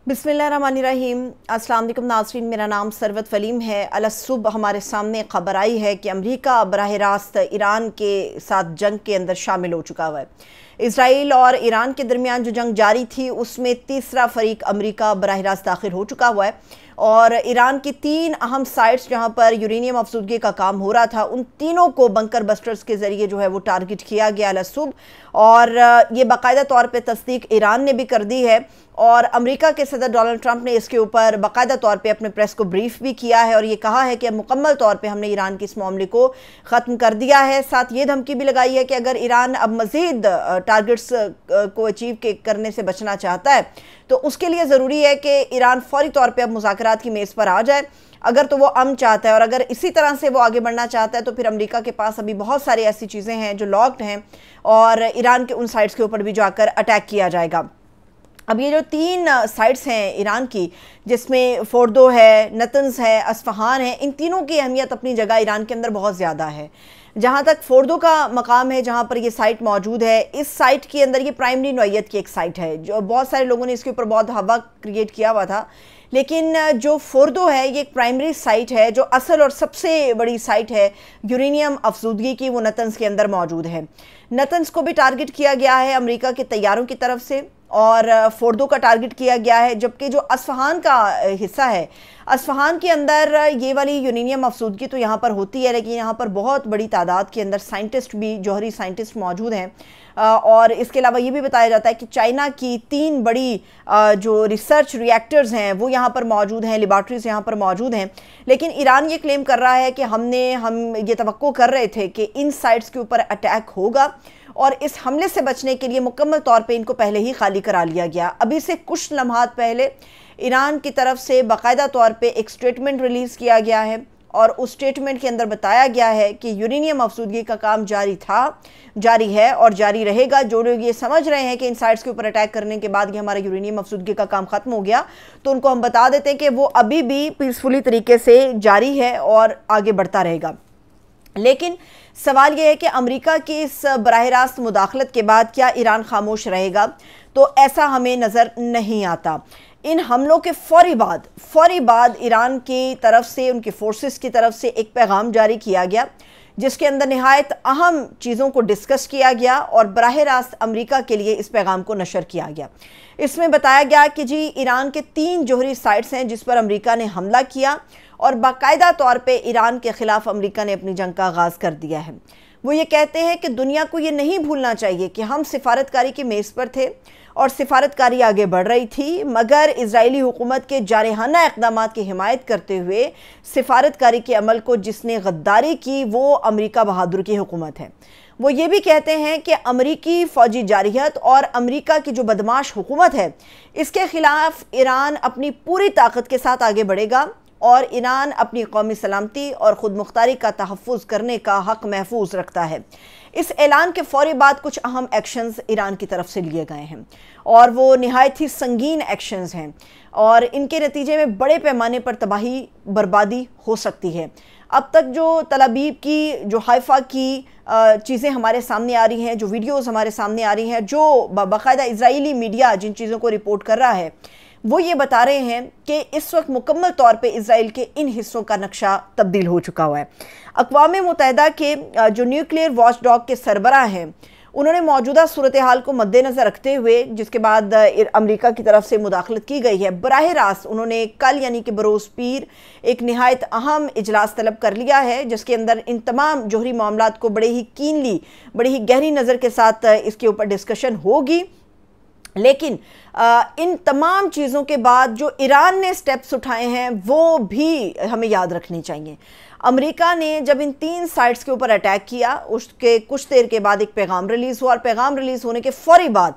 बिस्मिल्लाहिर्रहमानिर्रहीम। अस्सलाम वालेकुम नाज़रीन, मेरा नाम सरवत वलीम है। अलसुब हमारे सामने खबर आई है कि अमेरिका बराह रास्त ईरान के साथ जंग के अंदर शामिल हो चुका हुआ है। इसराइल और ईरान के दरमियान जो जंग जारी थी उसमें तीसरा फरीक अमेरिका बराह रास्त दाखिल हो चुका हुआ है और ईरान की 3 अहम साइट्स जहां पर यूरेनियम अफसुदगी का काम हो रहा था उन तीनों को बंकर बस्टर्स के ज़रिए जो है वो टारगेट किया गया अलसुब। और ये बाकायदा तौर पे तस्दीक ईरान ने भी कर दी है और अमेरिका के सदर डोनाल्ड ट्रंप ने इसके ऊपर बाकायदा तौर पे अपने प्रेस को ब्रीफ भी किया है और ये कहा है कि मुकम्मल तौर पे हमने ईरान के इस मामले को ख़त्म कर दिया है। साथ ये धमकी भी लगाई है कि अगर ईरान अब मज़ीद टारगेट्स को अचीव करने से बचना चाहता है तो उसके लिए ज़रूरी है कि ईरान फौरी तौर पर अब मुज़ाकरात की मेज़ पर आ जाए। अगर तो वो अमन चाहता है और अगर इसी तरह से वो आगे बढ़ना चाहता है तो फिर अमेरिका के पास अभी बहुत सारी ऐसी चीज़ें हैं जो लॉक्ड हैं और ईरान के उन साइट्स के ऊपर भी जाकर अटैक किया जाएगा। अब ये जो 3 साइट्स हैं ईरान की, जिसमें फोर्दो है, नतंज है, अस्फहान है, इन तीनों की अहमियत अपनी जगह ईरान के अंदर बहुत ज़्यादा है। जहाँ तक फोर्दो का मकाम है, जहाँ पर ये साइट मौजूद है, इस साइट के अंदर ये प्राइमरी नौइयत की एक साइट है जो बहुत सारे लोगों ने इसके ऊपर बहुत हवा क्रिएट किया हुआ था। लेकिन जो फोर्दो है ये एक प्राइमरी साइट है, जो असल और सबसे बड़ी साइट है यूरेनियम अफसुदगी की, वो नतंज के अंदर मौजूद है। नतंज को भी टारगेट किया गया है अमेरिका के तैयारों की तरफ से और फोर्दो का टारगेट किया गया है, जबकि जो अस्फहान का हिस्सा है, अस्फहान के अंदर ये वाली यूरेनियम अफसुदगी तो यहाँ पर होती है, लेकिन यहाँ पर बहुत बड़ी तादाद के अंदर साइंटिस्ट भी, जौहरी साइंटिस्ट मौजूद हैं। और इसके अलावा ये भी बताया जाता है कि चाइना की 3 बड़ी जो रिसर्च रिएक्टर्स हैं वो यहाँ पर मौजूद हैं, लेबॉर्ट्रीज यहाँ पर मौजूद हैं। लेकिन ईरान ये क्लेम कर रहा है कि हम ये तवक्को कर रहे थे कि इन साइट्स के ऊपर अटैक होगा और इस हमले से बचने के लिए मुकम्मल तौर पे इनको पहले ही खाली करा लिया गया। अभी से कुछ लम्हात पहले ईरान की तरफ से बाकायदा तौर पे एक स्टेटमेंट रिलीज़ किया गया है और उस स्टेटमेंट के अंदर बताया गया है कि यूरेनियम अफसुदगी का काम जारी था, जारी है और जारी रहेगा। जो लोग ये समझ रहे हैं कि इन साइट्स के ऊपर अटैक करने के बाद ये हमारा यूरेनियम अफसुदगी का काम ख़त्म हो गया, तो उनको हम बता देते हैं कि वो अभी भी पीसफुली तरीके से जारी है और आगे बढ़ता रहेगा। लेकिन सवाल यह है कि अमेरिका की इस बराह रास्त मुदाखलत के बाद क्या ईरान खामोश रहेगा? तो ऐसा हमें नज़र नहीं आता। इन हमलों के फौरी बाद ईरान की तरफ से, उनकी फोर्सेस की तरफ से एक पैगाम जारी किया गया जिसके अंदर निहायत अहम चीज़ों को डिस्कस किया गया और बराह रास्त अमेरिका के लिए इस पैगाम को नशर किया गया। इसमें बताया गया कि जी ईरान के 3 जौहरी साइट्स हैं जिस पर अमेरिका ने हमला किया और बाकायदा तौर पे ईरान के ख़िलाफ़ अमेरिका ने अपनी जंग का आगाज़ कर दिया है। वो ये कहते हैं कि दुनिया को ये नहीं भूलना चाहिए कि हम सिफारतकारी की मेज़ पर थे और सिफारतकारी आगे बढ़ रही थी, मगर इजरायली हुकूमत के जारहाना इक़दामात की हिमायत करते हुए सिफारतकारी के अमल को जिसने गद्दारी की वो अमेरिका बहादुर की हुकूमत है। वो ये भी कहते हैं कि अमरीकी फ़ौजी जारहियत और अमेरिका की जो बदमाश हुकूमत है इसके ख़िलाफ़ ईरान अपनी पूरी ताकत के साथ आगे बढ़ेगा और ईरान अपनी कौमी सलामती और ख़ुद मुख्तारी का तहफ़्फ़ुज़ करने का हक़ महफूज रखता है। इस ऐलान के फ़ौरी बाद कुछ अहम एक्शंस ईरान की तरफ से लिए गए हैं और वो निहायत ही संगीन एक्शंस हैं और इनके नतीजे में बड़े पैमाने पर तबाही बर्बादी हो सकती है। अब तक जो तलाबीब की, जो हाइफा की चीज़ें हमारे सामने आ रही हैं, जो वीडियोज़ हमारे सामने आ रही हैं, जो बाकायदा इजरायली मीडिया जिन चीज़ों को रिपोर्ट कर रहा है वो ये बता रहे हैं कि इस वक्त मुकम्मल तौर पे इजराइल के इन हिस्सों का नक्शा तब्दील हो चुका हुआ है। अक़वाम मुत्तहिदा के जो न्यूक्लियर वॉच डॉग के सरबराह हैं उन्होंने मौजूदा सूरत हाल को मद्देनज़र रखते हुए, जिसके बाद अमेरिका की तरफ से मुदाखलत की गई है, बराह रास्त उन्होंने कल यानी कि बरोज़ पीर एक निहायत अहम इजलास तलब कर लिया है जिसके अंदर इन तमाम जौहरी मामलात को बड़े ही कीनली, बड़ी ही गहरी नज़र के साथ इसके ऊपर डिस्कशन होगी। लेकिन इन तमाम चीज़ों के बाद जो ईरान ने स्टेप्स उठाए हैं वो भी हमें याद रखने चाहिए। अमेरिका ने जब इन 3 साइट्स के ऊपर अटैक किया उसके कुछ देर के बाद एक पैगाम रिलीज़ हुआ और पैगाम रिलीज़ होने के फौरी बाद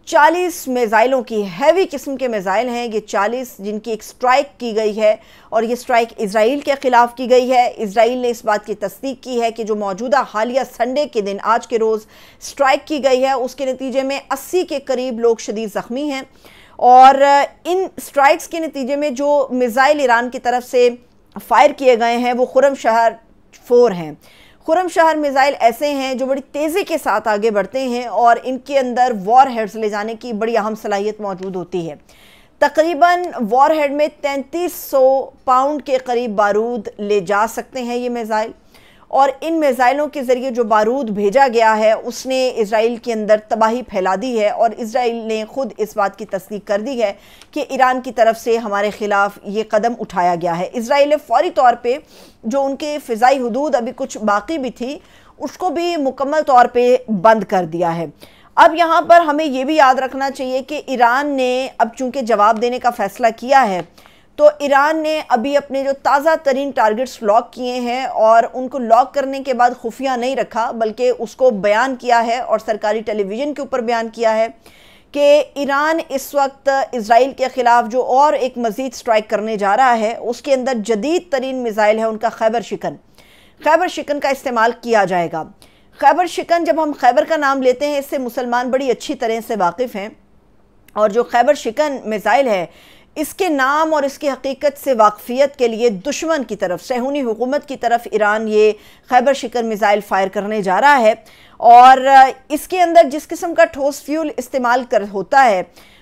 40 मिसाइलों की, हैवी किस्म के मिसाइल हैं ये 40, जिनकी एक स्ट्राइक की गई है और ये स्ट्राइक इजराइल के ख़िलाफ़ की गई है। इजराइल ने इस बात की तस्दीक की है कि जो मौजूदा हालिया संडे के दिन, आज के रोज़ स्ट्राइक की गई है उसके नतीजे में 80 के करीब लोग शदीद ज़ख्मी हैं और इन स्ट्राइक्स के नतीजे में जो मिसाइल ईरान की तरफ से फायर किए गए हैं वो खुरमशहर 4 हैं। खुरमशहर मिसाइल ऐसे हैं जो बड़ी तेज़ी के साथ आगे बढ़ते हैं और इनके अंदर वॉर हेड्स ले जाने की बड़ी अहम सलाहियत मौजूद होती है। تقریباً وار ہیڈ میں 3300 پاؤنڈ کے قریب بارود لے جا سکتے ہیں یہ میزائل، اور ان میزائلوں کے ذریعے جو بارود بھیجا گیا ہے اس نے اسرائیل کے اندر تباہی پھیلا دی ہے، اور اسرائیل نے خود اس بات کی تصدیق کر دی ہے کہ ایران کی طرف سے ہمارے خلاف یہ قدم اٹھایا گیا ہے۔ اسرائیل نے فوری طور پہ جو ان کے فضائی حدود ابھی کچھ باقی بھی تھی اس کو بھی مکمل طور پہ بند کر دیا ہے۔ اب یہاں پر ہمیں یہ بھی یاد رکھنا چاہیے کہ ایران نے اب چونکہ جواب دینے کا فیصلہ کیا ہے تو ایران نے ابھی اپنے جو تازہ ترین ٹارگٹس لاک کیے ہیں، اور ان کو لاک کرنے کے بعد خفیہ نہیں رکھا بلکہ اس کو بیان کیا ہے اور سرکاری ٹیلی ویژن کے اوپر بیان کیا ہے کہ ایران اس وقت اسرائیل کے خلاف جو اور ایک مزید سٹرائک کرنے جا رہا ہے اس کے اندر جدید ترین میزائل ہے ان کا خیبر شکن کا استعمال کیا جائے گا۔ خیبر شکن، جب ہم خیبر کا نام لیتے ہیں اس سے مسلمان بڑی اچھی طرح سے واقف ہیں، اور جو خیبر شکن میزائل ہے اس کے نام اور اس کی حقیقت سے واقفیت کے لیے دشمن کی طرف، صہیونی حکومت کی طرف ایران یہ خیبر شکن میزائل فائر کرنے جا رہا ہے، اور اس کے اندر جس قسم کا ٹھوس فیول استعمال ہوتا ہے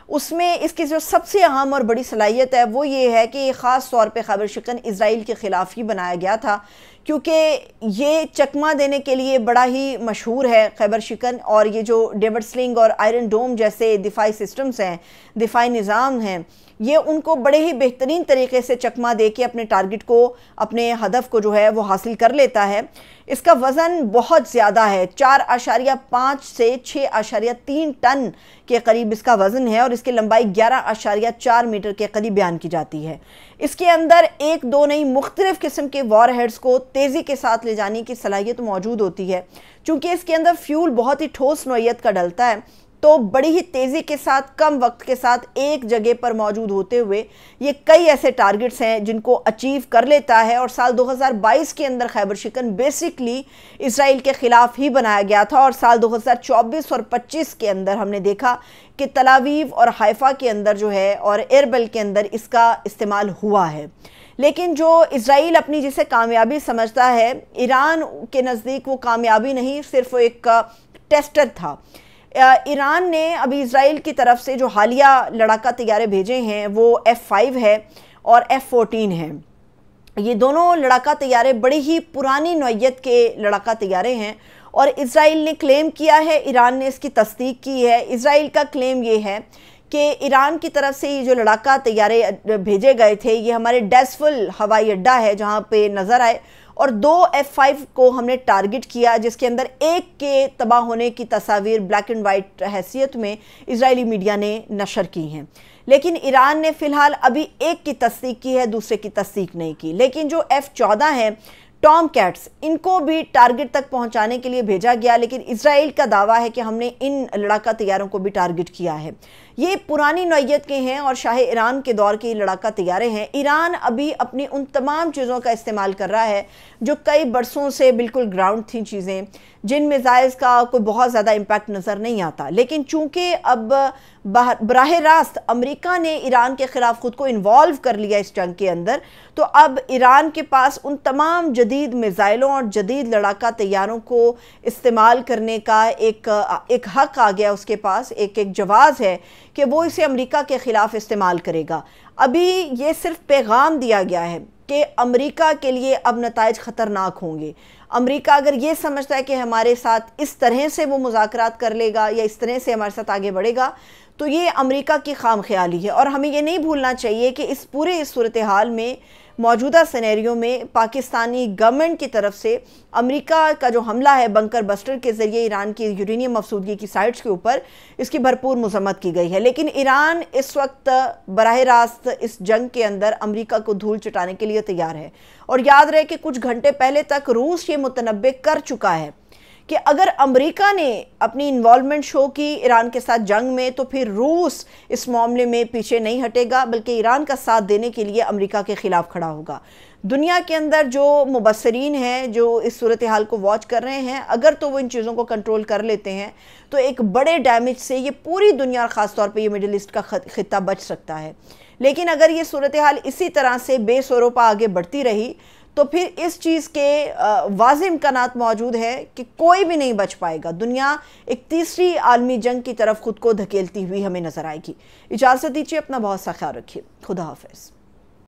اس میں اس کی جو سب سے اہم اور بڑی صلاحیت ہے وہ یہ ہے کہ یہ خاص طور پہ خیبر شکن اسرائیل کے خلاف ہی بنایا گیا تھا، کیونکہ یہ چکمہ دینے کے لیے بڑا ہی مشہور ہے خیبر شکن، اور یہ جو ڈیوڈ سلنگ اور آئرن ڈوم جیسے دفاعی سسٹمز ہیں، دفاعی نظام ہیں، یہ ان کو بڑے ہی بہترین طریقے سے چکمہ دے کے اپنے ٹارگٹ کو، اپنے ہدف کو جو ہے وہ حاصل کر لیتا ہے۔ اس کا وزن بہت زیادہ ہے، 4.5 سے 6.3 ٹن کے قریب اس کا وزن ہے، اور اس کی لمبائی 11.4 میٹر کے قریب بیان کی جاتی ہے۔ اس کے اندر ایک دو نہیں مختلف قسم کے وار ہیڈز کو تیزی کے ساتھ لے جانے کی صلاحیت موجود ہوتی ہے، چونکہ اس کے اندر فیول بہت ہی ٹھوس نوعیت کا ڈلتا ہے، تو بڑی ہی تیزی کے ساتھ کم وقت کے ساتھ ایک جگہ پر موجود ہوتے ہوئے یہ کئی ایسے ٹارگٹس ہیں جن کو اچیو کر لیتا ہے۔ اور سال 2022 کے اندر خیبر شکن بیسکلی اسرائیل کے خلاف ہی بنایا گیا تھا، اور سال 2024 اور 25 کے اندر ہم نے دیکھا کہ تل ابیب اور حیفا کے اندر جو ہے اور اربل کے اندر اس کا استعمال ہوا ہے۔ لیکن جو اسرائیل اپنی جسے کامیابی سمجھتا ہے، ایران کے نزدیک وہ کامیابی نہیں، صرف ایک ٹیسٹر تھا۔ ایران نے ابھی اسرائیل کی طرف سے جو حالیہ لڑاکا طیارے بھیجے ہیں وہ F-5 ہے اور F-14 ہے۔ یہ دونوں لڑاکا طیارے بڑی ہی پرانی نوعیت کے لڑاکا طیارے ہیں، اور اسرائیل نے کلیم کیا ہے، ایران نے اس کی تصدیق کی ہے۔ اسرائیل کا کلیم یہ ہے کہ ایران کی طرف سے یہ جو لڑاکا طیارے بھیجے گئے تھے یہ ہمارے ڈیسفل ہوائی اڈہ ہے جہاں پہ نظر آئے، اور 2 F-5 کو ہم نے ٹارگٹ کیا، جس کے اندر ایک کے تباہ ہونے کی تصاویر بلیک اینڈ وائٹ حیثیت میں اسرائیلی میڈیا نے نشر کی ہیں۔ لیکن ایران نے فی الحال ابھی ایک کی تصدیق کی ہے، دوسرے کی تصدیق نہیں کی۔ لیکن جو F-14 ہیں ٹام کیٹس، ان کو بھی ٹارگٹ تک پہنچانے کے لیے بھیجا گیا، لیکن اسرائیل کا دعویٰ ہے کہ ہم نے ان لڑاکا طیاروں کو بھی ٹارگٹ کیا ہے۔ یہ پرانی نوعیت کے ہیں اور شاہ ایران کے دور کے لڑاکا طیارے ہیں۔ ایران ابھی اپنی ان تمام چیزوں کا استعمال کر رہا ہے جو کئی برسوں سے بالکل گراؤنڈ تھیں چیزیں، جن میزائلز کا کوئی بہت زیادہ امپیکٹ نظر نہیں آتا۔ لیکن چونکہ اب براہ راست امریکہ نے ایران کے خلاف خود کو انوالو کر لیا اس جنگ کے اندر، تو اب ایران کے پاس ان تمام جدید میزائلوں اور جدید لڑاکا طیاروں کو استعمال کرنے کا ایک حق آ گیا اس کے پاس، ایک جواز ہے کہ وہ اسے امریکہ کے خلاف استعمال کرے گا۔ ابھی یہ صرف پیغام دیا گیا ہے کہ امریکہ کے لیے اب نتائج خطرناک ہوں گے۔ امریکہ اگر یہ سمجھتا ہے کہ ہمارے ساتھ اس طرح سے وہ مذاکرات کر لے گا یا اس طرح سے ہمارے ساتھ آگے بڑھے گا تو یہ امریکہ کی خام خیالی ہے، اور ہمیں یہ نہیں بھولنا چاہیے کہ اس پورے صورتحال میں موجودہ سینیریو میں پاکستانی گورنمنٹ کی طرف سے امریکہ کا جو حملہ ہے بنکر بسٹر کے ذریعے ایران کی یورینیم افسودگی کی سائٹس کے اوپر، اس کی بھرپور مذمت کی گئی ہے۔ لیکن ایران اس وقت براہ راست اس جنگ کے اندر امریکہ کو دھول چٹانے کے لیے تیار ہے، اور یاد رہے کہ کچھ گھنٹے پہلے تک روس یہ متنبع کر چکا ہے کہ اگر امریکہ نے اپنی انوالومنٹ شو کی ایران کے ساتھ جنگ میں تو پھر روس اس معاملے میں پیچھے نہیں ہٹے گا، بلکہ ایران کا ساتھ دینے کے لیے امریکہ کے خلاف کھڑا ہوگا۔ دنیا کے اندر جو مبصرین ہیں جو اس صورتحال کو واچ کر رہے ہیں، اگر تو وہ ان چیزوں کو کنٹرول کر لیتے ہیں تو ایک بڑے ڈیمیج سے یہ پوری دنیا اور خاص طور پہ یہ مڈل ایسٹ کا خطہ بچ سکتا ہے۔ لیکن اگر یہ صورتحال اسی طرح سے بے سروپا آگے بڑھتی رہی تو پھر اس چیز کے واضح امکانات موجود ہے کہ کوئی بھی نہیں بچ پائے گا. دنیا ایک تیسری عالمی جنگ کی طرف خود کو دھکیلتی ہوئی ہمیں نظر آئے گی. اجازت دیجیے، اپنا بہت سا خیال رکھیے. خدا حافظ.